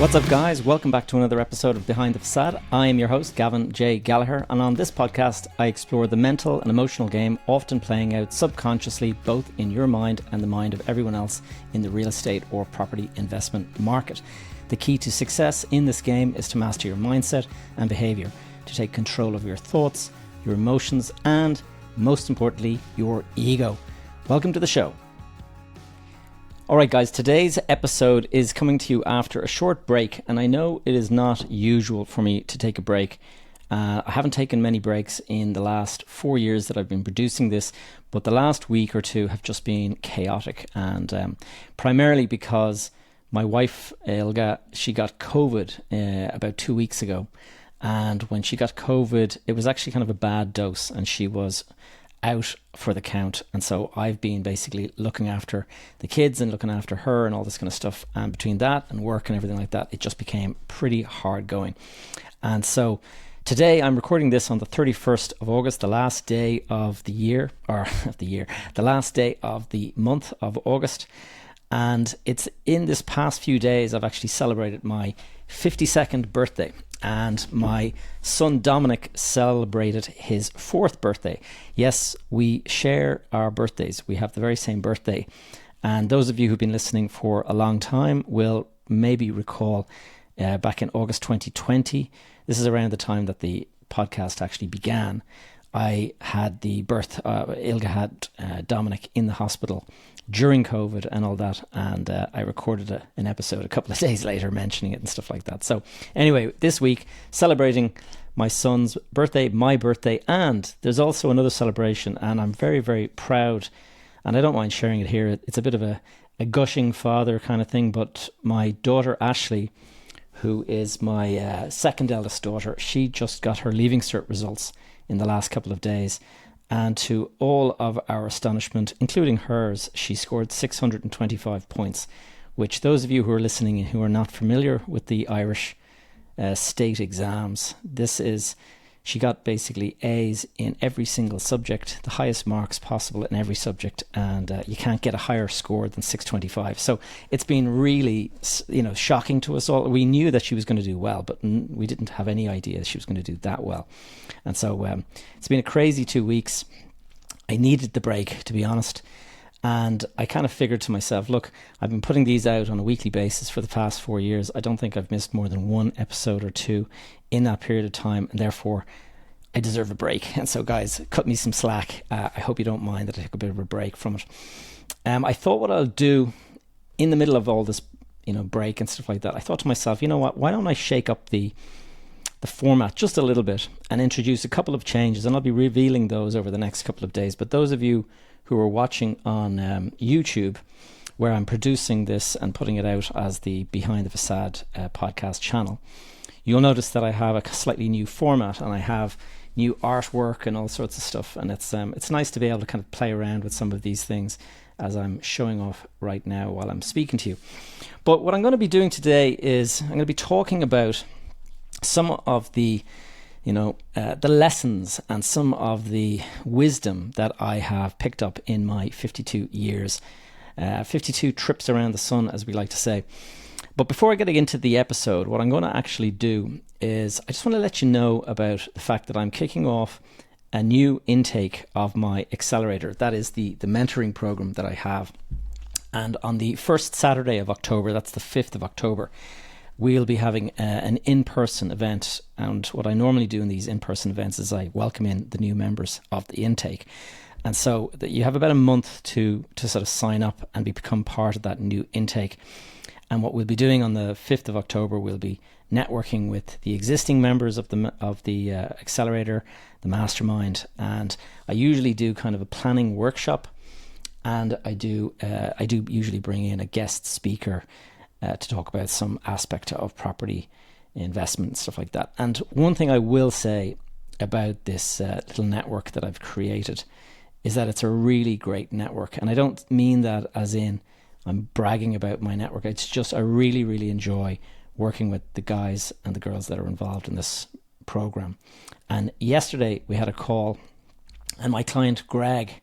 What's up, guys? Welcome back to another episode of Behind the Facade. I am your host, Gavin J. Gallagher, and on this podcast I explore the mental and emotional game often playing out subconsciously both in your mind and the mind of everyone else in the real estate or property investment market. The key to success in this game is to master your mindset and behaviour, to take control of your thoughts, your emotions, and most importantly, your ego. Welcome to the show. Alright guys, today's episode is coming to you after a short break, and I know it is not usual for me to take a break. I haven't taken many breaks in the last 4 years that I've been producing this, but the last week or two have just been chaotic, and primarily because my wife Ilga, she got COVID about 2 weeks ago, and when she got COVID it was actually kind of a bad dose and she was out for the count, and so I've been basically looking after the kids and looking after her and all this kind of stuff, and between that and work and everything like that, it just became pretty hard going. And so today I'm recording this on the 31st of August, the last day of the year, the last day of the month of August, and it's in this past few days I've actually celebrated my 52nd birthday. And my son Dominic celebrated his 4th birthday. Yes, we share our birthdays. We have the very same birthday. And those of you who've been listening for a long time will maybe recall back in August 2020, this is around the time that the podcast actually began, I had the birth, Ilga had Dominic in the hospital during COVID and all that, and I recorded an episode a couple of days later mentioning it and stuff like that. So anyway, this week celebrating my son's birthday, my birthday, and there's also another celebration, and I'm very, very proud, and I don't mind sharing it here. It's a bit of a gushing father kind of thing, but my daughter Ashley, who is my second eldest daughter, she just got her leaving cert results in the last couple of days, and to all of our astonishment, including hers, she scored 625 points, which those of you who are listening and who are not familiar with the Irish state exams, she got basically A's in every single subject, the highest marks possible in every subject, and you can't get a higher score than 625. So it's been really, shocking to us all. We knew that she was going to do well, but we didn't have any idea she was going to do that well. And so it's been a crazy 2 weeks. I needed the break, to be honest. And I kind of figured to myself, look, I've been putting these out on a weekly basis for the past 4 years. I don't think I've missed more than one episode or two in that period of time, and therefore I deserve a break. And so guys, cut me some slack. I hope you don't mind that I took a bit of a break from it. I thought what I'll do in the middle of all this, break and stuff like that, I thought to myself, you know what, why don't I shake up the format just a little bit and introduce a couple of changes, and I'll be revealing those over the next couple of days. But those of you who are watching on YouTube, where I'm producing this and putting it out as the Behind the Facade podcast channel, you'll notice that I have a slightly new format, and I have new artwork and all sorts of stuff, and it's nice to be able to kind of play around with some of these things as I'm showing off right now while I'm speaking to you. But what I'm going to be doing today is I'm going to be talking about some of the the lessons and some of the wisdom that I have picked up in my 52 years, 52 trips around the sun, as we like to say. But before I get into the episode, what I'm going to actually do is I just want to let you know about the fact that I'm kicking off a new intake of my accelerator. That is the mentoring program that I have. And on the first Saturday of October, that's the 5th of October, we'll be having an in-person event. And what I normally do in these in-person events is I welcome in the new members of the intake. And so you have about a month to sort of sign up and become part of that new intake. And what we'll be doing on the 5th of October, we'll be networking with the existing members of the accelerator, the mastermind. And I usually do kind of a planning workshop, and I do usually bring in a guest speaker to talk about some aspect of property investment, stuff like that. And one thing I will say about this little network that I've created is that it's a really great network. And I don't mean that as in I'm bragging about my network. It's just I really, really enjoy working with the guys and the girls that are involved in this program. And yesterday we had a call, and my client Greg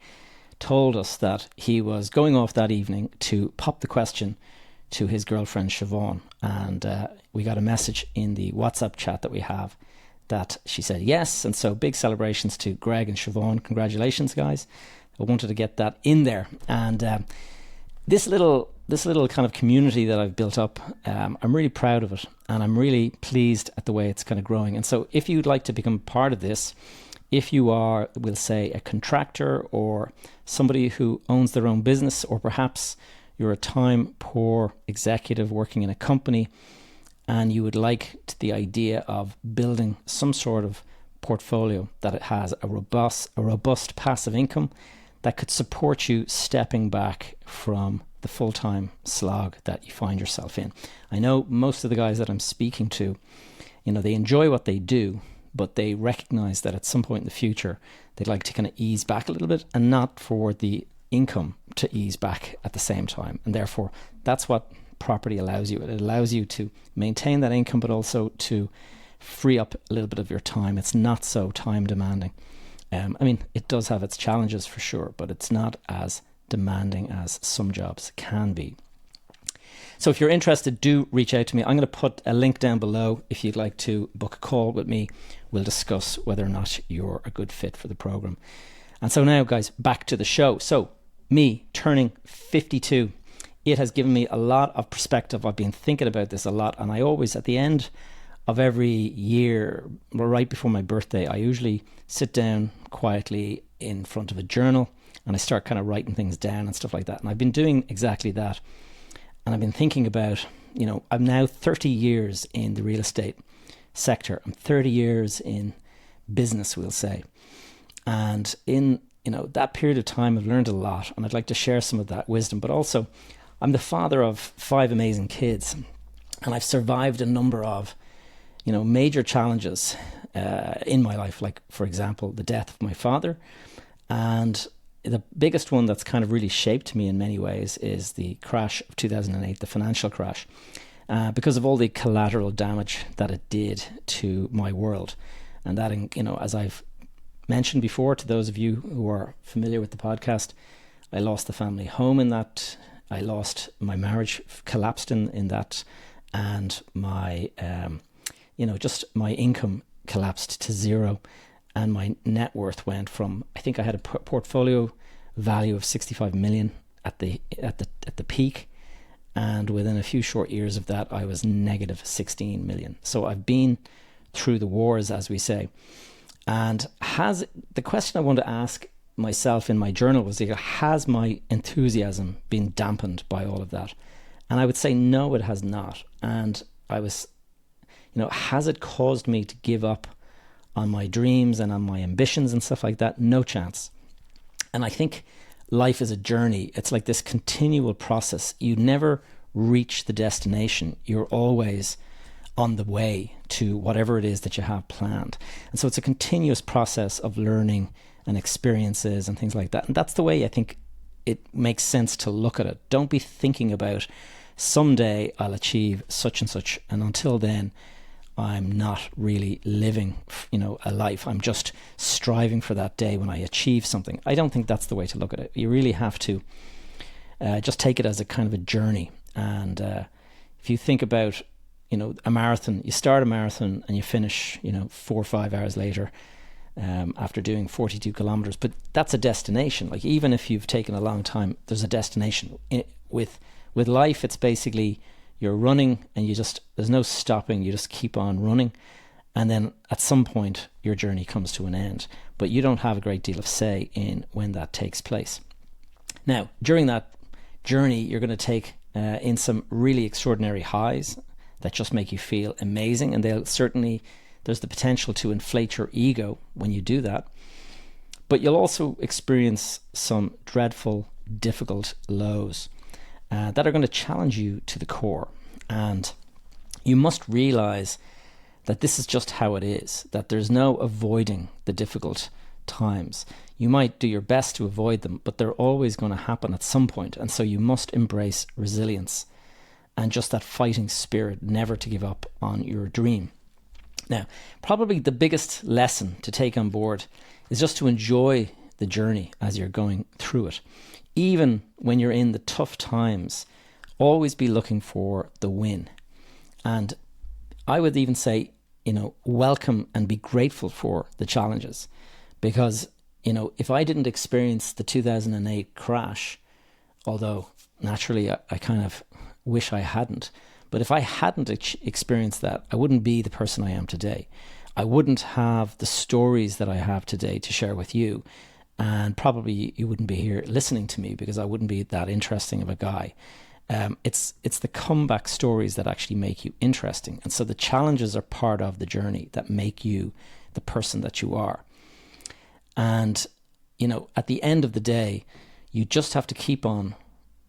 told us that he was going off that evening to pop the question to his girlfriend Siobhan, And we got a message in the WhatsApp chat that we have that she said yes. And so big celebrations to Greg and Siobhan. Congratulations, guys. I wanted to get that in there. And this little kind of community that I've built up, I'm really proud of it, and I'm really pleased at the way it's kind of growing. And so if you'd like to become part of this, if you are, we'll say, a contractor or somebody who owns their own business, or perhaps you're a time poor executive working in a company and you would like the idea of building some sort of portfolio that it has a robust passive income that could support you stepping back from the full-time slog that you find yourself in. I know most of the guys that I'm speaking to, they enjoy what they do, but they recognize that at some point in the future, they'd like to kind of ease back a little bit, and not for the income to ease back at the same time. And therefore, that's what property allows you. It allows you to maintain that income, but also to free up a little bit of your time. It's not so time demanding. It does have its challenges for sure, but it's not as demanding as some jobs can be. So if you're interested, do reach out to me. I'm going to put a link down below if you'd like to book a call with me. We'll discuss whether or not you're a good fit for the program. And so now, guys, back to the show. So me turning 52, it has given me a lot of perspective. I've been thinking about this a lot, and I always, at the end of every year, right before my birthday, I usually sit down quietly in front of a journal and I start kind of writing things down and stuff like that. And I've been doing exactly that. And I've been thinking about, I'm now 30 years in the real estate sector. I'm 30 years in business, we'll say. And in, that period of time, I've learned a lot, and I'd like to share some of that wisdom. But also, I'm the father of 5 amazing kids, and I've survived a number of, major challenges in my life, like, for example, the death of my father. And the biggest one that's kind of really shaped me in many ways is the crash of 2008, the financial crash, because of all the collateral damage that it did to my world. And that, as I've mentioned before to those of you who are familiar with the podcast, I lost the family home in that. I lost my marriage, collapsed in that, and my, just my income collapsed to zero. And my net worth went from, I think I had a portfolio value of 65 million at the peak, and within a few short years of that, I was negative 16 million. So I've been through the wars, as we say. And the question I want to ask myself in my journal was, has my enthusiasm been dampened by all of that? And I would say no, it has not. And I was, has it caused me to give up on my dreams and on my ambitions and stuff like that? No chance. And I think life is a journey. It's like this continual process. You never reach the destination. You're always on the way to whatever it is that you have planned. And so it's a continuous process of learning and experiences and things like that. And that's the way I think it makes sense to look at it. Don't be thinking about someday I'll achieve such and such, and until then I'm not really living, a life. I'm just striving for that day when I achieve something. I don't think that's the way to look at it. You really have to just take it as a kind of a journey. And if you think about, a marathon, you start a marathon and you finish, 4 or 5 hours later after doing 42 kilometers. But that's a destination. Like, even if you've taken a long time, there's a destination. With life, it's basically, you're running and there's no stopping. You just keep on running. And then at some point, your journey comes to an end. But you don't have a great deal of say in when that takes place. Now, during that journey, you're going to take in some really extraordinary highs that just make you feel amazing. And there's the potential to inflate your ego when you do that. But you'll also experience some dreadful, difficult lows that are going to challenge you to the core. And you must realize that this is just how it is, that there's no avoiding the difficult times. You might do your best to avoid them, but they're always going to happen at some point. And so you must embrace resilience and just that fighting spirit, never to give up on your dream. Now, probably the biggest lesson to take on board is just to enjoy the journey as you're going through it. Even when you're in the tough times, always be looking for the win. And I would even say, welcome and be grateful for the challenges, because, if I didn't experience the 2008 crash, although naturally I kind of wish I hadn't, but if I hadn't experienced that, I wouldn't be the person I am today. I wouldn't have the stories that I have today to share with you. And probably you wouldn't be here listening to me because I wouldn't be that interesting of a guy. It's the comeback stories that actually make you interesting. And so the challenges are part of the journey that make you the person that you are. And, at the end of the day, you just have to keep on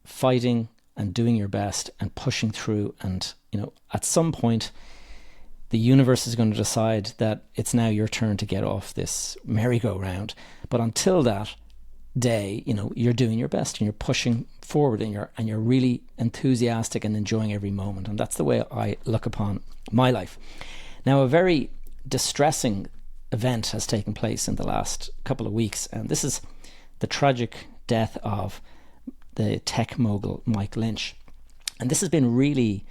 fighting and doing your best and pushing through. And, at some point, the universe is going to decide that it's now your turn to get off this merry-go-round. But until that day, you're doing your best and you're pushing forward and you're really enthusiastic and enjoying every moment. And that's the way I look upon my life. Now, a very distressing event has taken place in the last couple of weeks, and this is the tragic death of the tech mogul Mike Lynch. And this has been really,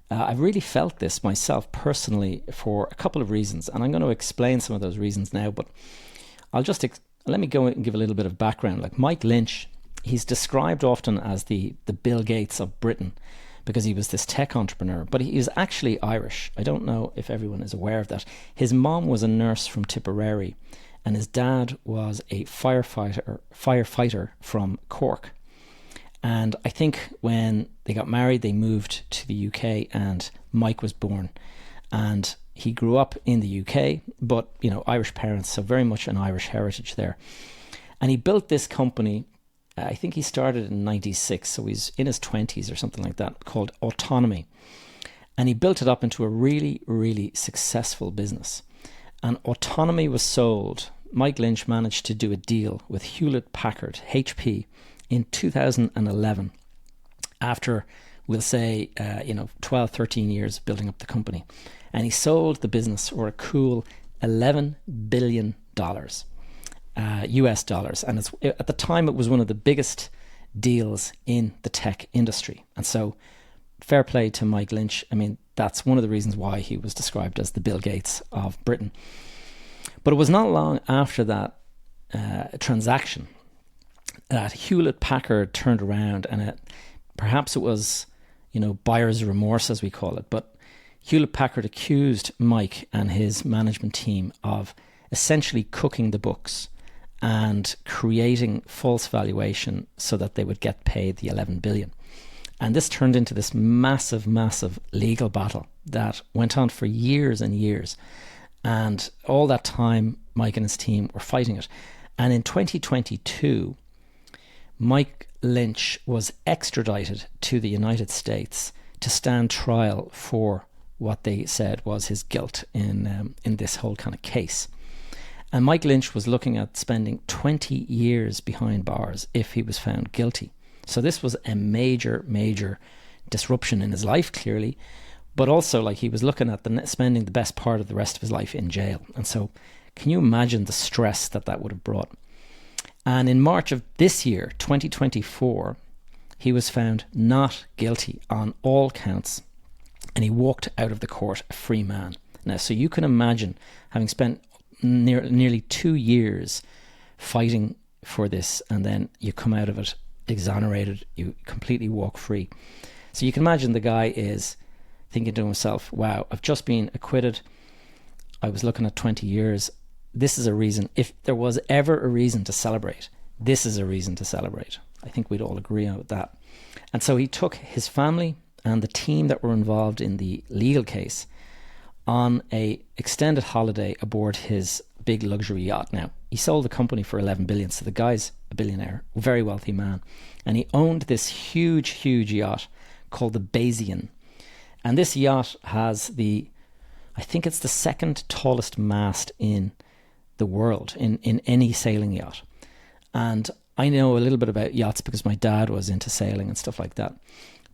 I've really felt this myself personally for a couple of reasons, and I'm going to explain some of those reasons now, but I'll just let me go and give a little bit of background. Like Mike Lynch, he's described often as the Bill Gates of Britain because he was this tech entrepreneur, but he was actually Irish. I don't know if everyone is aware of that. His mom was a nurse from Tipperary, and his dad was a firefighter from Cork. And I think when they got married, they moved to the UK and Mike was born. And he grew up in the UK, but, Irish parents, so very much an Irish heritage there. And he built this company, I think he started in 96, so he's in his 20s or something like that, called Autonomy. And he built it up into a really, really successful business. And Autonomy was sold. Mike Lynch managed to do a deal with Hewlett Packard, HP, in 2011, after, we'll say, 12, 13 years building up the company. And he sold the business for a cool $11 billion. US dollars. And at the time, it was one of the biggest deals in the tech industry. And so fair play to Mike Lynch. I mean, that's one of the reasons why he was described as the Bill Gates of Britain. But it was not long after that transaction that Hewlett Packard turned around, and perhaps it was, buyer's remorse, as we call it, but Hewlett Packard accused Mike and his management team of essentially cooking the books and creating false valuation so that they would get paid the 11 billion. And this turned into this massive, massive legal battle that went on for years and years. And all that time, Mike and his team were fighting it. And in 2022, Mike Lynch was extradited to the United States to stand trial for what they said was his guilt in this whole kind of case. And Mike Lynch was looking at spending 20 years behind bars if he was found guilty. So this was a major, major disruption in his life, clearly, but also he was looking at spending the best part of the rest of his life in jail. And so can you imagine the stress that would have brought? And in March of this year, 2024, he was found not guilty on all counts, and he walked out of the court a free man. Now, so you can imagine having spent nearly 2 years fighting for this, and then you come out of it exonerated, you completely walk free. So you can imagine the guy is thinking to himself, wow, I've just been acquitted. I was looking at 20 years. This is a reason. If there was ever a reason to celebrate, this is a reason to celebrate. I think we'd all agree on that. And so he took his family and the team that were involved in the legal case on a extended holiday aboard his big luxury yacht. Now, he sold the company for 11 billion, so the guy's a billionaire, a very wealthy man. And he owned this huge, huge yacht called the Bayesian. And this yacht has I think it's the second tallest mast in the world, in any sailing yacht. And I know a little bit about yachts because my dad was into sailing and stuff like that.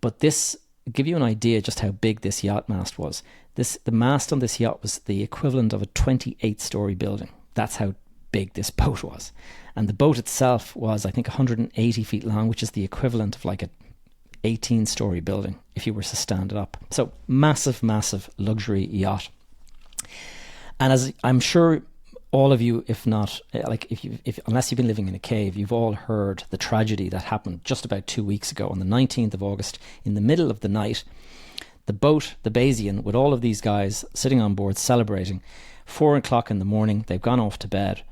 But this, give you an idea just how big this yacht mast was. The mast on this yacht was the equivalent of a 28-story building. That's how big this boat was. And the boat itself was, I think, 180 feet long, which is the equivalent of like a 18-story building if you were to stand it up. So massive, massive luxury yacht. And as I'm sure all of you, if not, unless you've been living in a cave, you've all heard the tragedy that happened just about 2 weeks ago on the 19th of August, in the middle of the night. The boat, the Bayesian, with all of these guys sitting on board celebrating, 4 o'clock in the morning, they've gone off to bed,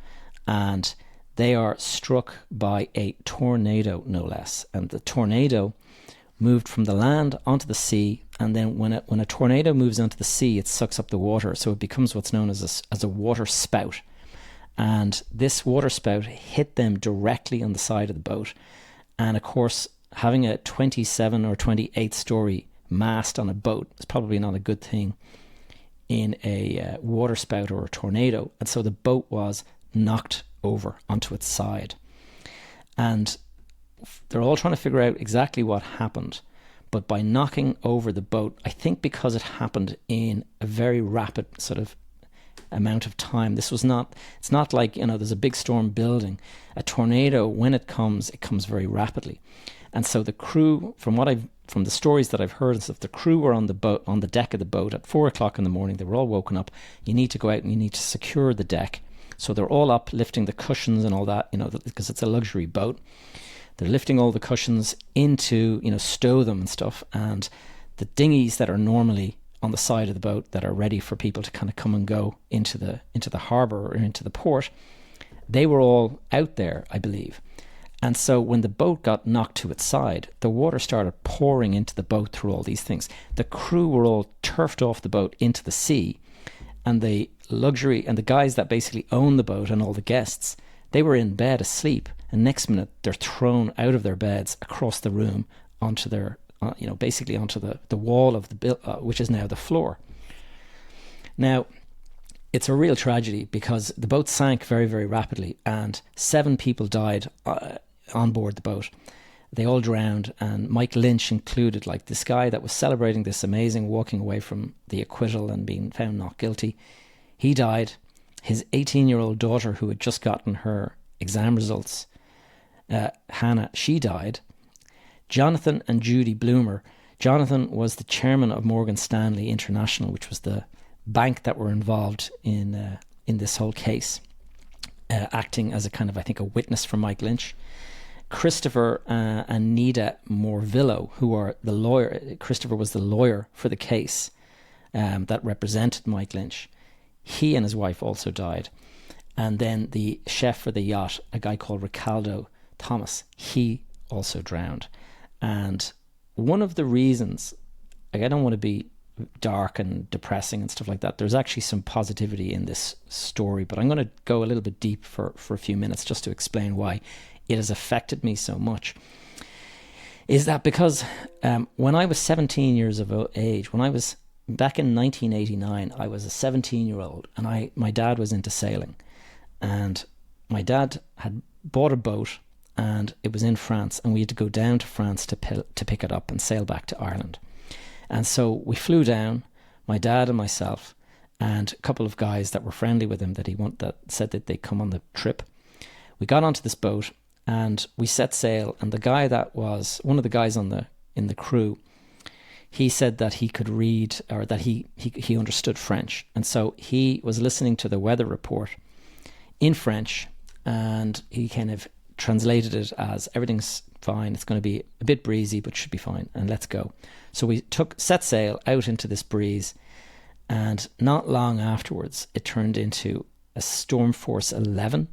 and they are struck by a tornado, no less. And the tornado moved from the land onto the sea, and then when a tornado moves onto the sea, it sucks up the water, so it becomes what's known as a water spout. And this water spout hit them directly on the side of the boat. And of course, having a 27 or 28 story mast on a boat is probably not a good thing in a water spout or a tornado. And so the boat was knocked over onto its side. And they're all trying to figure out exactly what happened. But by knocking over the boat, I think because it happened in a very rapid sort of amount of time, it's not like, there's a big storm building. A tornado, when it comes very rapidly. And so the crew, from the stories that I've heard and stuff, the crew were on the boat, on the deck of the boat at 4 o'clock in the morning. They were all woken up. You need to go out and you need to secure the deck. So they're all up lifting the cushions and all that, because it's a luxury boat. They're lifting all the cushions into, stow them and stuff. And the dinghies that are normally on the side of the boat that are ready for people to kind of come and go into the harbour or into the port, they were all out there, I believe. And so when the boat got knocked to its side, the water started pouring into the boat through all these things. The crew were all turfed off the boat into the sea, and the luxury and the guys that basically own the boat and all the guests, they were in bed asleep, and next minute they're thrown out of their beds across the room onto their, basically onto the wall of the which is now the floor. Now, it's a real tragedy because the boat sank very, very rapidly, and 7 people died on board the boat. They all drowned, and Mike Lynch included, like this guy that was celebrating this amazing walking away from the acquittal and being found not guilty. He died. His 18-year-old daughter, who had just gotten her exam results, Hannah, she died. Jonathan and Judy Bloomer. Jonathan was the chairman of Morgan Stanley International, which was the bank that were involved in this whole case, acting as a kind of, I think, a witness for Mike Lynch. Christopher and Nita Morvillo, who are the lawyer. Christopher was the lawyer for the case that represented Mike Lynch. He and his wife also died. And then the chef for the yacht, a guy called Ricaldo Thomas, he also drowned. And one of the reasons, I don't want to be dark and depressing and stuff like that, there's actually some positivity in this story, but I'm going to go a little bit deep for a few minutes just to explain why it has affected me so much. Is that because when I was 17 years of age, when I was back in 1989, I was a 17-year-old, and my dad was into sailing, and my dad had bought a boat, and it was in France, and we had to go down to France to pick it up and sail back to Ireland. And so we flew down, my dad and myself, and a couple of guys that were friendly with him that said that they'd come on the trip. We got onto this boat and we set sail, and the guy that was one of the guys in the crew, he said that he could read, or that he understood French. And so he was listening to the weather report in French, and he kind of translated it as, everything's fine, it's going to be a bit breezy but should be fine, and let's go. So we set sail out into this breeze, and not long afterwards it turned into a Storm Force 11,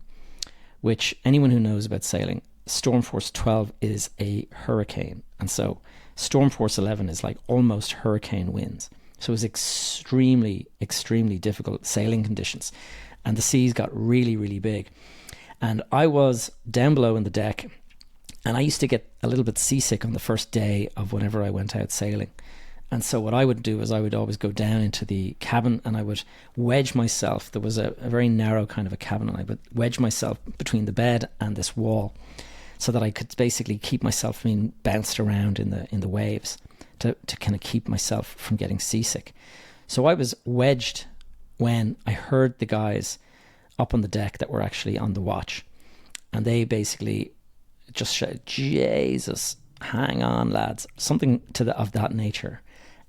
which anyone who knows about sailing, Storm Force 12 is a hurricane, and so Storm Force 11 is like almost hurricane winds. So it was extremely, extremely difficult sailing conditions, and the seas got really, really big. And I was down below in the deck, and I used to get a little bit seasick on the first day of whenever I went out sailing. And so what I would do is I would always go down into the cabin, and I would wedge myself. There was a very narrow kind of a cabin, and I would wedge myself between the bed and this wall so that I could basically keep myself from being bounced around in the waves to kind of keep myself from getting seasick. So I was wedged when I heard the guys up on the deck that were actually on the watch, and they basically just shouted, "Jesus!" hang on, lads, something of that nature.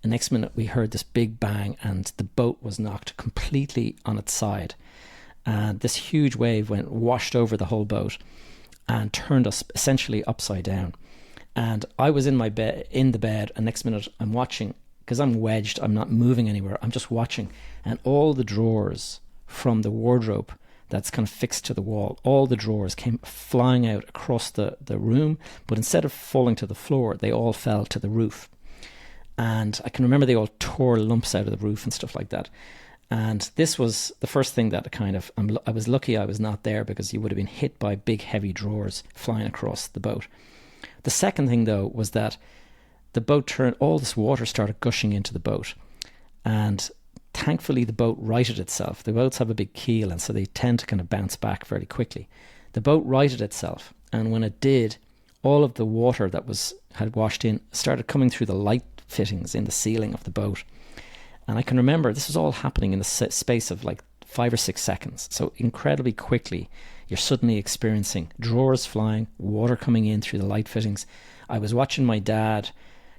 The next minute we heard this big bang and the boat was knocked completely on its side. And this huge wave washed over the whole boat and turned us essentially upside down. And I was in the bed, and next minute I'm watching, because I'm wedged, I'm not moving anywhere, I'm just watching. And all the drawers from the wardrobe that's kind of fixed to the wall, all the drawers came flying out across the room, but instead of falling to the floor, they all fell to the roof. And I can remember they all tore lumps out of the roof and stuff like that. And this was the first thing that I was lucky I was not there, because you would have been hit by big heavy drawers flying across the boat. The second thing, though, was that the boat turned, all this water started gushing into the boat. And thankfully, the boat righted itself. The boats have a big keel, and so they tend to kind of bounce back fairly quickly. The boat righted itself. And when it did, all of the water that had washed in started coming through the light fittings in the ceiling of the boat. And I can remember this was all happening in the space of like 5 or 6 seconds. So incredibly quickly, you're suddenly experiencing drawers flying, water coming in through the light fittings. I was watching my dad,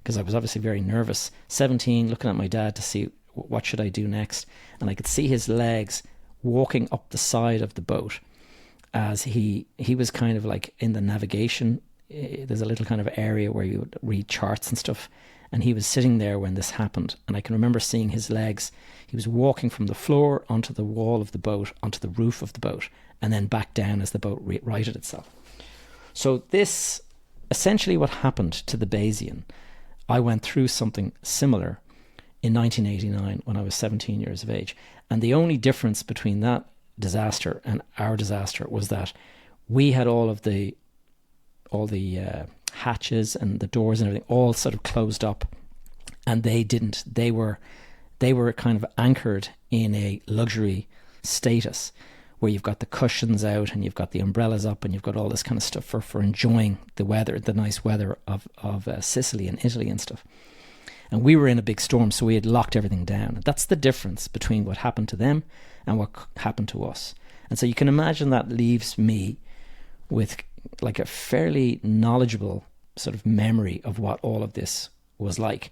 because I was obviously very nervous, 17, looking at my dad to see what should I do next. And I could see his legs walking up the side of the boat as he was kind of like in the navigation. There's a little kind of area where you would read charts and stuff. And he was sitting there when this happened. And I can remember seeing his legs. He was walking from the floor onto the wall of the boat, onto the roof of the boat, and then back down as the boat righted itself. So this, essentially what happened to the Bayesian, I went through something similar in 1989 when I was 17 years of age. And the only difference between that disaster and our disaster was that we had all the hatches and the doors and everything all sort of closed up, and they didn't. They were kind of anchored in a luxury status where you've got the cushions out and you've got the umbrellas up and you've got all this kind of stuff for enjoying the weather, the nice weather of Sicily and Italy and stuff. And we were in a big storm, so we had locked everything down. That's the difference between what happened to them and what happened to us. And so you can imagine that leaves me with like a fairly knowledgeable sort of memory of what all of this was like.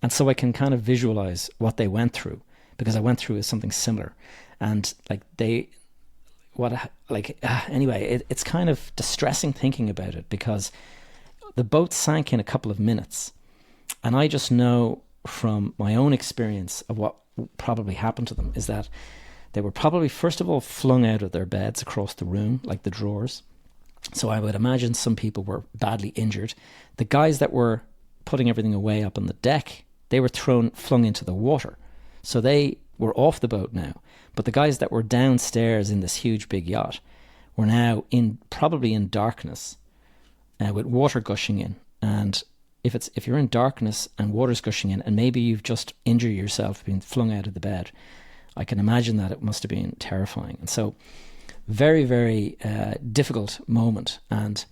And so I can kind of visualize what they went through, because I went through something similar. And like anyway, it's kind of distressing thinking about it, because the boat sank in a couple of minutes. And I just know from my own experience of what probably happened to them is that they were probably, first of all, flung out of their beds across the room, like the drawers. So I would imagine some people were badly injured. The guys that were putting everything away up on the deck, they were flung into the water. So they were off the boat now. But the guys that were downstairs in this huge big yacht were now probably in darkness with water gushing in. And if you're in darkness and water's gushing in, and maybe you've just injured yourself being flung out of the bed, I can imagine that it must have been terrifying. And so very, very difficult moment. And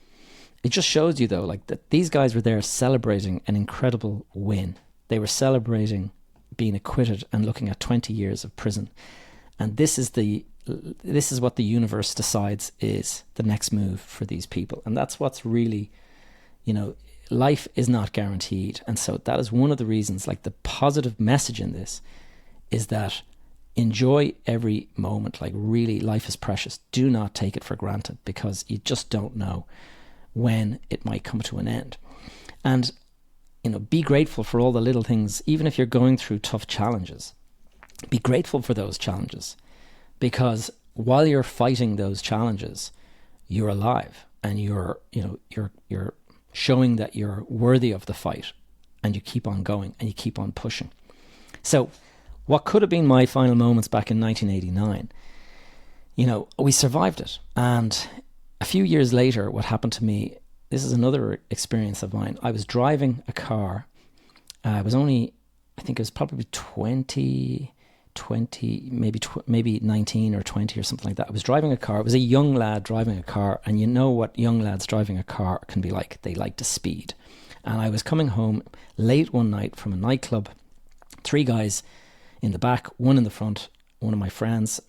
it just shows you, though, like that these guys were there celebrating an incredible win. They were celebrating being acquitted and looking at 20 years of prison. And this is what the universe decides is the next move for these people. And that's what's really, life is not guaranteed. And so that is one of the reasons, like the positive message in this is that enjoy every moment. Like really, life is precious. Do not take it for granted, because you just don't know when it might come to an end. And, be grateful for all the little things, even if you're going through tough challenges. Be grateful for those challenges, because while you're fighting those challenges, you're alive and you're showing that you're worthy of the fight, and you keep on going and you keep on pushing. So what could have been my final moments back in 1989, we survived it. And a few years later, what happened to me, this is another experience of mine. I was driving a car. I think it was probably 20, maybe 19 or 20 or something like that. I was driving a car. I was a young lad driving a car. And you know what young lads driving a car can be like. They like to speed. And I was coming home late one night from a nightclub. 3 guys in the back, one in the front, one of my friends.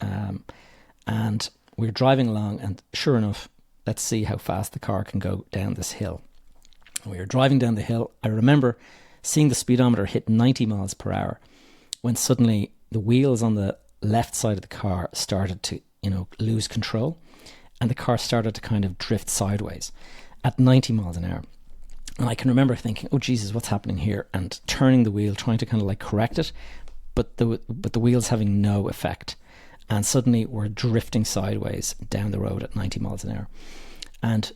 And we were driving along, and sure enough, let's see how fast the car can go down this hill. We were driving down the hill. I remember seeing the speedometer hit 90 miles per hour when suddenly the wheels on the left side of the car started to, lose control, and the car started to kind of drift sideways at 90 miles an hour. And I can remember thinking, oh Jesus, what's happening here? And turning the wheel, trying to kind of like correct it, but the wheels having no effect. And suddenly we're drifting sideways down the road at 90 miles an hour. And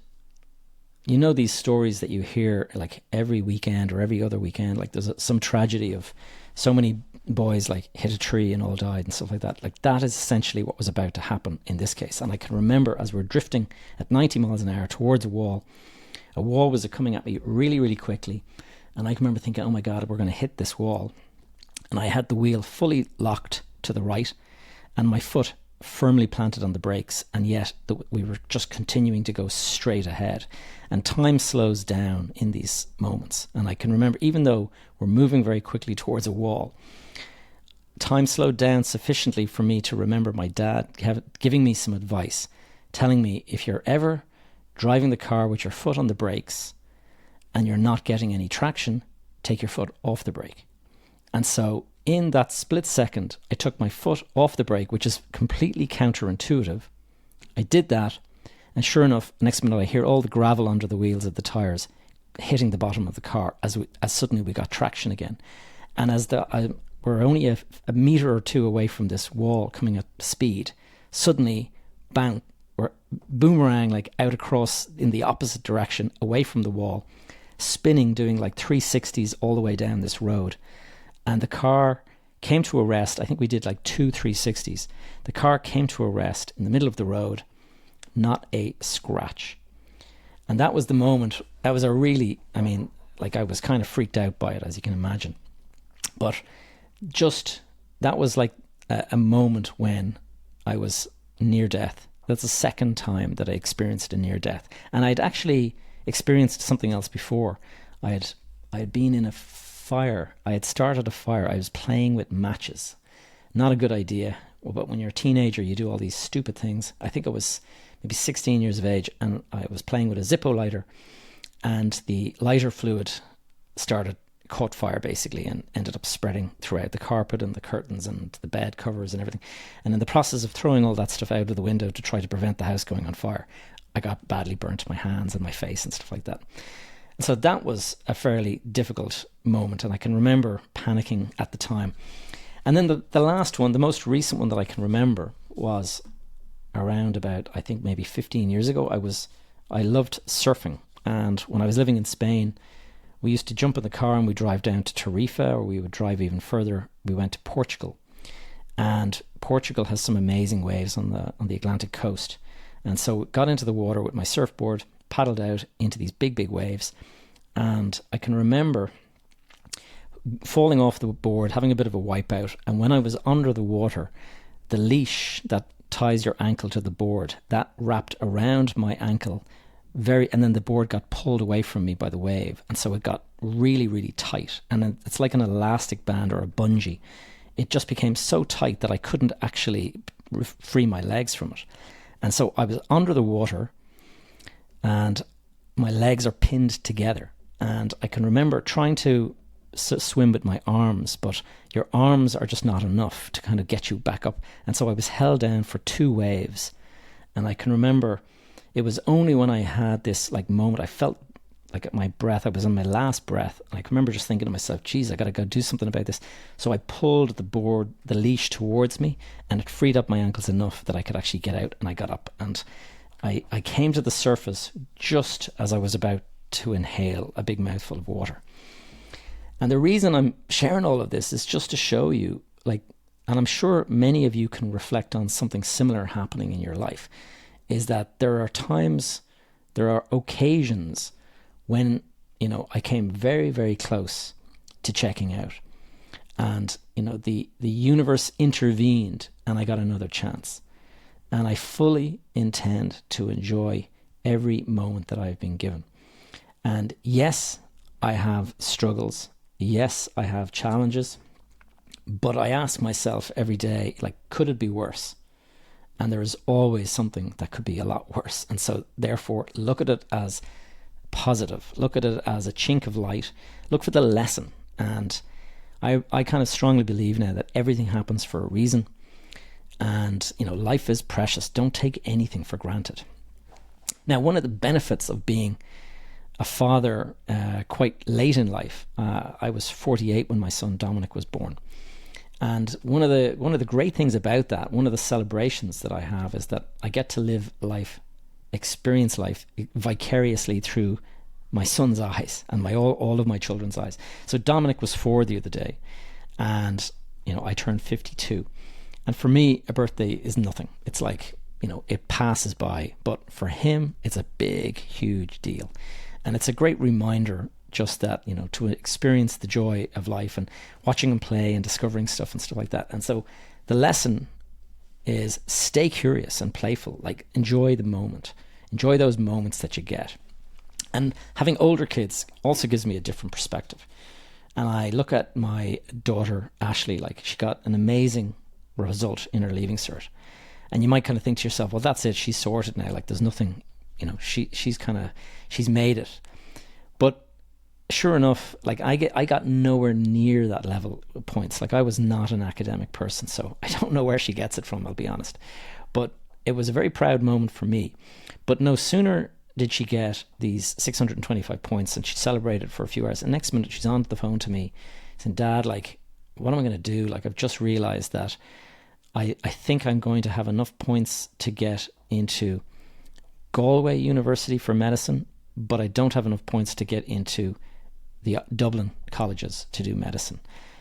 these stories that you hear like every weekend or every other weekend, like there's some tragedy of so many boys like hit a tree and all died and stuff like that. Like that is essentially what was about to happen in this case. And I can remember as we're drifting at 90 miles an hour towards a wall was coming at me really, really quickly. And I can remember thinking, oh my God, we're going to hit this wall. And I had the wheel fully locked to the right and my foot firmly planted on the brakes, and yet we were just continuing to go straight ahead. And time slows down in these moments. And I can remember, even though we're moving very quickly towards a wall, time slowed down sufficiently for me to remember my dad giving me some advice, telling me, if you're ever driving the car with your foot on the brakes and you're not getting any traction, take your foot off the brake. And so in that split second, I took my foot off the brake, which is completely counterintuitive. I did that, and sure enough, next minute I hear all the gravel under the wheels of the tires hitting the bottom of the car as suddenly we got traction again. And as we're only a meter or two away from this wall coming at speed, suddenly, bang, we're boomerang like out across in the opposite direction away from the wall, spinning, doing like 360s all the way down this road. And the car came to a rest. I think we did like 2 360s. The car came to a rest in the middle of the road, not a scratch. And that was the moment. That was I was kind of freaked out by it, as you can imagine. But that was like a moment when I was near death. That's the second time that I experienced a near death. And I'd actually experienced something else before. I had been in a fire. I had started a fire. I was playing with matches. Not a good idea. But when you're a teenager, you do all these stupid things. I think I was maybe 16 years of age, and I was playing with a Zippo lighter, and the lighter fluid caught fire basically, and ended up spreading throughout the carpet and the curtains and the bed covers and everything. And in the process of throwing all that stuff out of the window to try to prevent the house going on fire, I got badly burnt my hands and my face and stuff like that. And so that was a fairly difficult moment, and I can remember panicking at the time. And then the last one, the most recent one that I can remember, was around about, I think maybe 15 years ago. I loved surfing, and when I was living in Spain, we used to jump in the car and we'd drive down to Tarifa, or we would drive even further. We went to Portugal, and Portugal has some amazing waves on the Atlantic coast. And so got into the water with my surfboard, paddled out into these big, big waves. And I can remember falling off the board, having a bit of a wipeout. And when I was under the water, the leash that ties your ankle to the board, that wrapped around my ankle and then the board got pulled away from me by the wave. And so it got really, really tight. And it's like an elastic band or a bungee. It just became so tight that I couldn't actually free my legs from it. And so I was under the water and my legs are pinned together. And I can remember trying to swim with my arms, but your arms are just not enough to kind of get you back up. And so I was held down for 2 waves. And I can remember it was only when I had this like moment, I felt like at my breath, I was on my last breath. And I can remember just thinking to myself, geez, I got to go do something about this. So I pulled the leash towards me, and it freed up my ankles enough that I could actually get out, and I got up. And I came to the surface just as I was about to inhale a big mouthful of water. And the reason I'm sharing all of this is just to show you, and I'm sure many of you can reflect on something similar happening in your life, is that there are occasions when, I came very, very close to checking out. And, the universe intervened and I got another chance. And I fully intend to enjoy every moment that I've been given. And yes, I have struggles. Yes, I have challenges. But I ask myself every day, could it be worse? And there is always something that could be a lot worse. And so therefore, look at it as positive. Look at it as a chink of light. Look for the lesson. And I kind of strongly believe now that everything happens for a reason. And, life is precious. Don't take anything for granted. Now, one of the benefits of being a father quite late in life, I was 48 when my son Dominic was born. And one of the great things about that, one of the celebrations that I have, is that I get to live life, experience life vicariously through my son's eyes and all of my children's eyes. So Dominic was 4 the other day, and I turned 52. And for me, a birthday is nothing. It's like, it passes by. But for him, it's a big, huge deal. And it's a great reminder just that, to experience the joy of life and watching him play and discovering stuff and stuff like that. And so the lesson is stay curious and playful, like enjoy the moment, enjoy those moments that you get. And having older kids also gives me a different perspective. And I look at my daughter, Ashley, like she got an amazing result in her leaving cert. And you might kind of think to yourself, well, that's it. She's sorted now. Like there's nothing, she's made it. But sure enough, like I got nowhere near that level of points. Like I was not an academic person, so I don't know where she gets it from, I'll be honest. But it was a very proud moment for me. But no sooner did she get these 625 points and she celebrated for a few hours. And next minute she's on the phone to me saying, Dad, like, what am I going to do? Like, I've just realized that I think I'm going to have enough points to get into Galway University for medicine, but I don't have enough points to get into the Dublin colleges to do medicine.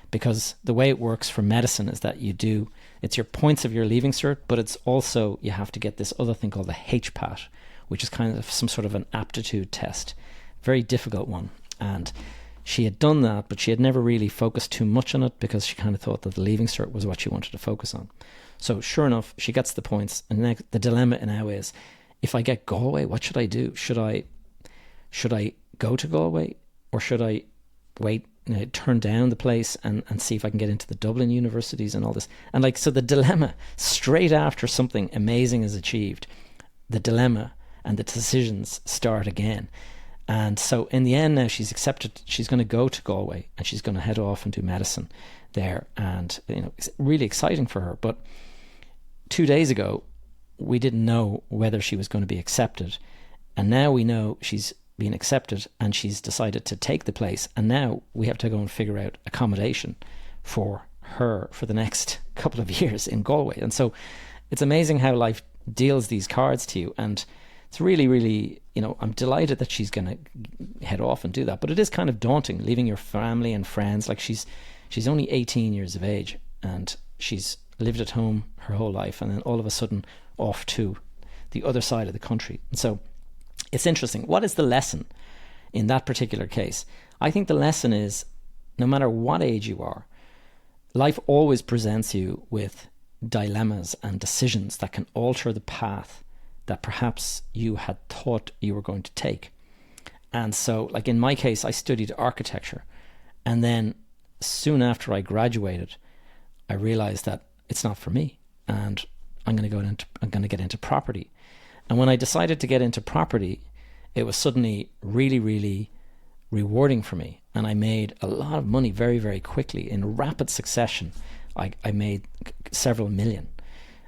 Because the way it works for medicine is that it's your points of your leaving cert, but it's also, you have to get this other thing called the HPAT, which is kind of some sort of an aptitude test. Very difficult one. And she had done that, but she had never really focused too much on it because she kind of thought that the leaving cert was what she wanted to focus on. So sure enough, she gets the points. And then the dilemma now is, if I get Galway, what should I do? Should I go to Galway, or should I wait, turn down the place and see if I can get into the Dublin universities and all this? And so the dilemma, straight after something amazing is achieved, the dilemma and the decisions start again. And so in the end now, she's accepted, she's going to go to Galway and she's going to head off and do medicine there. And, it's really exciting for her. But 2 days ago, we didn't know whether she was going to be accepted. And now we know she's been accepted and she's decided to take the place. And now we have to go and figure out accommodation for her for the next couple of years in Galway. And so it's amazing how life deals these cards to you. And it's really, really, I'm delighted that she's going to head off and do that. But it is kind of daunting, leaving your family and friends. Like she's only 18 years of age and she's lived at home her whole life, and then all of a sudden off to the other side of the country. And so it's interesting. What is the lesson in that particular case? I think the lesson is, no matter what age you are, life always presents you with dilemmas and decisions that can alter the path that perhaps you had thought you were going to take. And so, like in my case, I studied architecture, and then soon after I graduated, I realized that it's not for me, and I'm going to get into property. And when I decided to get into property, it was suddenly really, really rewarding for me. And I made a lot of money very, very quickly. In rapid succession, I made several million.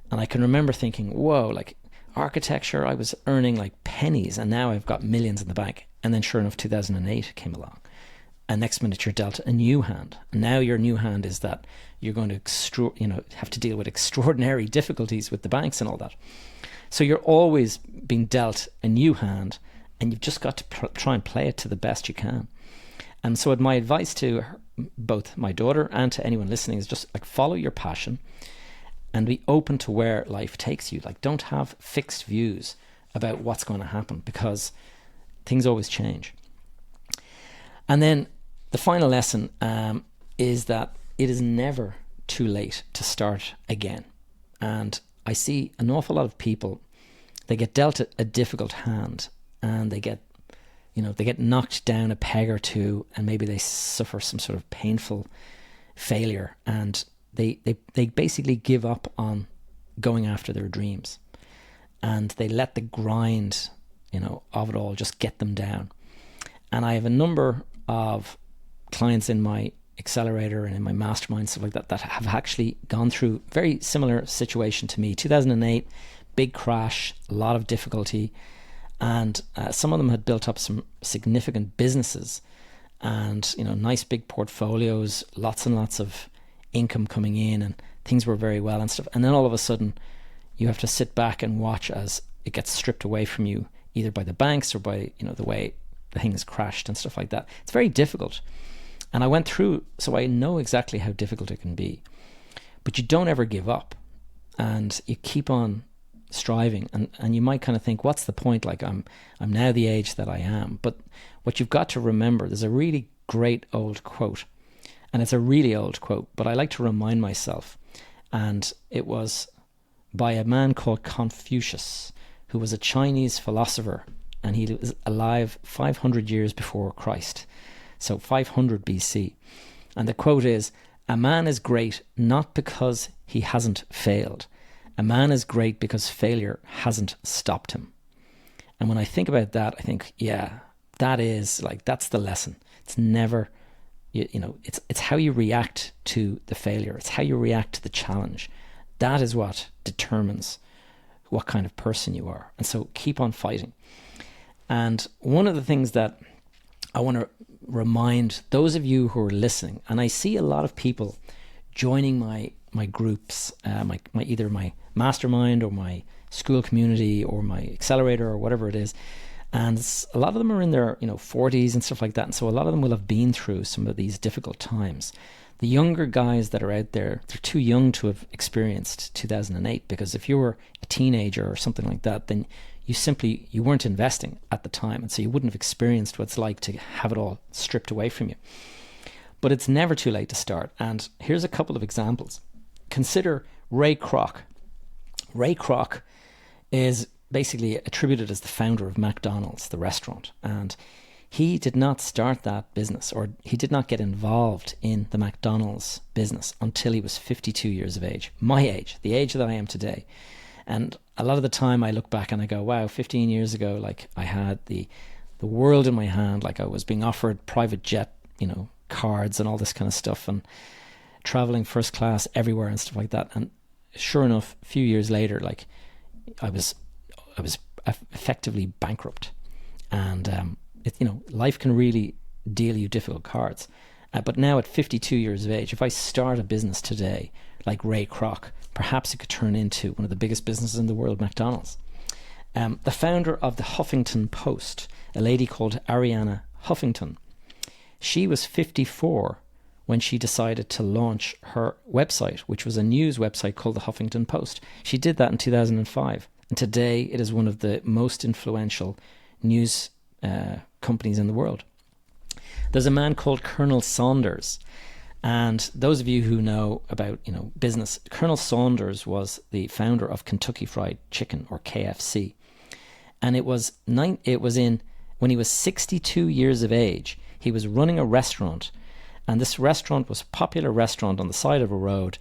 And I can remember thinking, whoa, like architecture, I was earning like pennies, and now I've got millions in the bank. And then sure enough, 2008 came along. And next minute you're dealt a new hand. And now your new hand is that you're going to have to deal with extraordinary difficulties with the banks and all that. So you're always being dealt a new hand, and you've just got to try and play it to the best you can. And so my advice to both my daughter and to anyone listening is just like follow your passion and be open to where life takes you. Like don't have fixed views about what's going to happen, because things always change. And then the final lesson is that it is never too late to start again. And I see an awful lot of people, they get dealt a difficult hand, and they get knocked down a peg or two, and maybe they suffer some sort of painful failure, and they basically give up on going after their dreams, and they let the grind, of it all just get them down. And I have a number of clients in my accelerator and in my mastermind, stuff like that, that have actually gone through very similar situation to me. 2008, big crash, a lot of difficulty. And some of them had built up some significant businesses and, nice big portfolios, lots and lots of income coming in, and things were very well and stuff. And then all of a sudden you have to sit back and watch as it gets stripped away from you, either by the banks or by, the way the thing has crashed and stuff like that. It's very difficult. And I went through, so I know exactly how difficult it can be. But you don't ever give up, and you keep on striving, and you might kind of think, what's the point? Like, I'm now the age that I am. But what you've got to remember, there's a really great old quote, and it's a really old quote, but I like to remind myself, and it was by a man called Confucius, who was a Chinese philosopher, and he was alive 500 years before Christ, so 500 BC. And the quote is, "A man is great not because he hasn't failed. A man is great because failure hasn't stopped him." And when I think about that, I think, yeah, that's the lesson. It's never, it's how you react to the failure. It's how you react to the challenge. That is what determines what kind of person you are. And so keep on fighting. And one of the things that I want to remind those of you who are listening, and I see a lot of people joining my groups, my either my mastermind or my school community or my accelerator or whatever it is, and a lot of them are in their 40s and stuff like that, and so a lot of them will have been through some of these difficult times. The younger guys that are out there, they're too young to have experienced 2008, because if you were a teenager or something like that, then you weren't investing at the time, and so you wouldn't have experienced what it's like to have it all stripped away from you. But it's never too late to start. And here's a couple of examples. Consider Ray Kroc. Ray Kroc is basically attributed as the founder of McDonald's, the restaurant. And he did not start that business, or he did not get involved in the McDonald's business until he was 52 years of age. My age, the age that I am today. And a lot of the time I look back and I go, wow, 15 years ago, like I had the world in my hand, like I was being offered private jet, cards and all this kind of stuff, and traveling first class everywhere and stuff like that. And sure enough, a few years later, like I was effectively bankrupt. And life can really deal you difficult cards. But now at 52 years of age, if I start a business today like Ray Kroc, perhaps it could turn into one of the biggest businesses in the world, McDonald's. The founder of the Huffington Post, a lady called Arianna Huffington, she was 54 when she decided to launch her website, which was a news website called the Huffington Post. She did that in 2005. And today it is one of the most influential news companies in the world. There's a man called Colonel Saunders. And those of you who know about, business, Colonel Saunders was the founder of Kentucky Fried Chicken, or KFC. And it was when he was 62 years of age, he was running a restaurant. And this restaurant was a popular restaurant on the side of a road.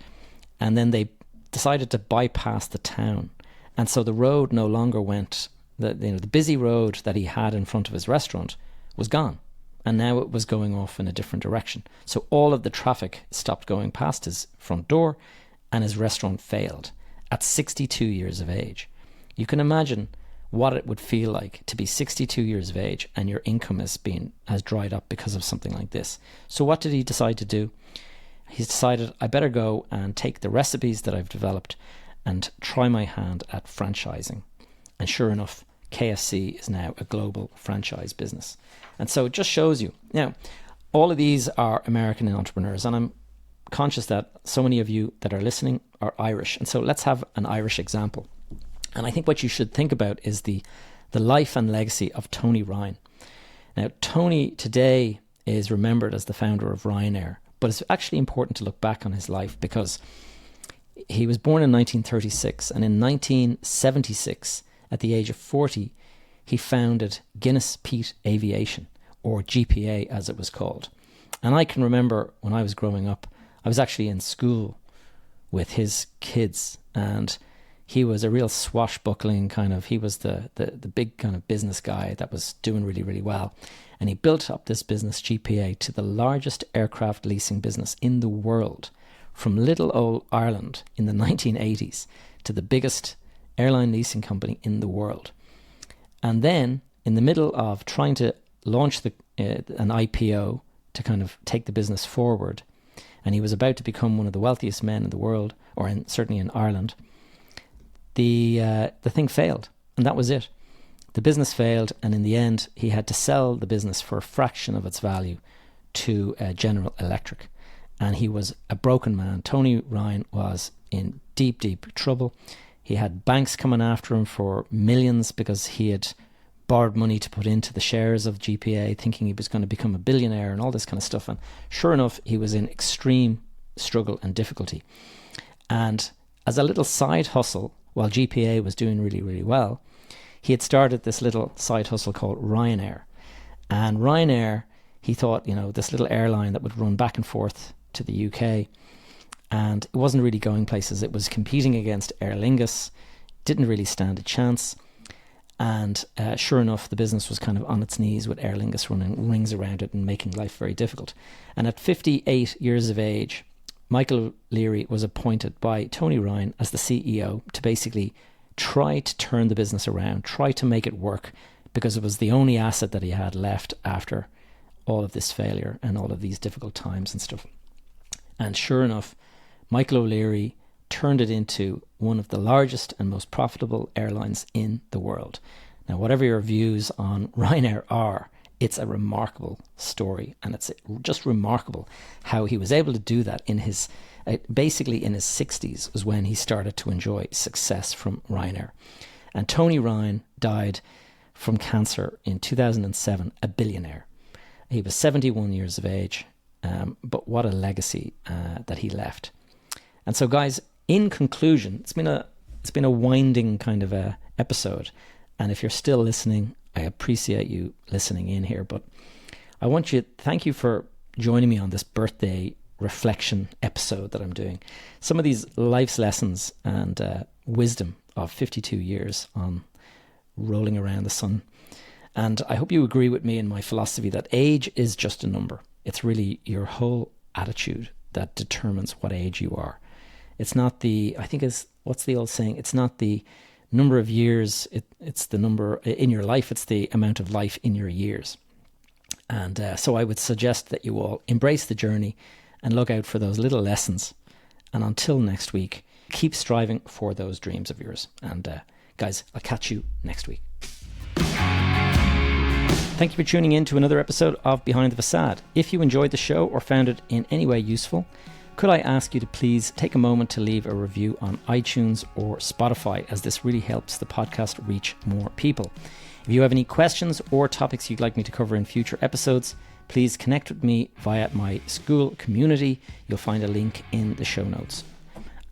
And then they decided to bypass the town. And so the road no longer went, the busy road that he had in front of his restaurant was gone. And now it was going off in a different direction. So all of the traffic stopped going past his front door, and his restaurant failed at 62 years of age. You can imagine what it would feel like to be 62 years of age and your income has dried up because of something like this. So what did he decide to do? He decided, I better go and take the recipes that I've developed and try my hand at franchising. And sure enough, KFC is now a global franchise business. And so it just shows you. Now, all of these are American entrepreneurs, and I'm conscious that so many of you that are listening are Irish. And so let's have an Irish example. And I think what you should think about is the life and legacy of Tony Ryan. Now, Tony today is remembered as the founder of Ryanair, but it's actually important to look back on his life, because he was born in 1936, and in 1976, at the age of 40, he founded Guinness Peat Aviation, or GPA as it was called. And I can remember when I was growing up, I was actually in school with his kids, and he was a real swashbuckling he was the big kind of business guy that was doing really, really well. And he built up this business, GPA, to the largest aircraft leasing business in the world, from little old Ireland in the 1980s to the biggest airline leasing company in the world. And then, in the middle of trying to launch an IPO to kind of take the business forward, and he was about to become one of the wealthiest men in the world, or certainly in Ireland, the thing failed, and that was it. The business failed, and in the end, he had to sell the business for a fraction of its value to General Electric. And he was a broken man. Tony Ryan was in deep, deep trouble. He had banks coming after him for millions because he had borrowed money to put into the shares of GPA, thinking he was going to become a billionaire and all this kind of stuff. And sure enough, he was in extreme struggle and difficulty. And as a little side hustle, while GPA was doing really, really well, he had started this little side hustle called Ryanair. And Ryanair, he thought, this little airline that would run back and forth to the UK. And it wasn't really going places. It was competing against Aer Lingus, didn't really stand a chance. And sure enough, the business was kind of on its knees with Aer Lingus running rings around it and making life very difficult. And at 58 years of age, Michael Leary was appointed by Tony Ryan as the CEO to basically try to turn the business around, try to make it work, because it was the only asset that he had left after all of this failure and all of these difficult times and stuff. And sure enough, Michael O'Leary turned it into one of the largest and most profitable airlines in the world. Now, whatever your views on Ryanair are, it's a remarkable story, and it's just remarkable how he was able to do that in his basically in his 60s was when he started to enjoy success from Ryanair. And Tony Ryan died from cancer in 2007, a billionaire. He was 71 years of age, but what a legacy that he left. And so, guys, in conclusion, it's been a winding kind of a episode, and if you're still listening, I appreciate you listening in here. But I want you, thank you for joining me on this birthday reflection episode that I'm doing. Some of these life's lessons and wisdom of 52 years on rolling around the sun. And I hope you agree with me in my philosophy that age is just a number. It's really your whole attitude that determines what age you are. It's not what's the old saying? It's not the number of years, it's the number in your life, it's the amount of life in your years. And so I would suggest that you all embrace the journey and look out for those little lessons. And until next week, keep striving for those dreams of yours. And guys, I'll catch you next week. Thank you for tuning in to another episode of Behind the Facade. If you enjoyed the show or found it in any way useful, could I ask you to please take a moment to leave a review on iTunes or Spotify, as this really helps the podcast reach more people. If you have any questions or topics you'd like me to cover in future episodes, please connect with me via my school community. You'll find a link in the show notes.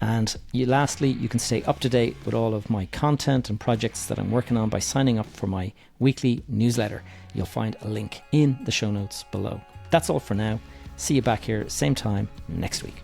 And lastly, you can stay up to date with all of my content and projects that I'm working on by signing up for my weekly newsletter. You'll find a link in the show notes below. That's all for now. See you back here, same time next week.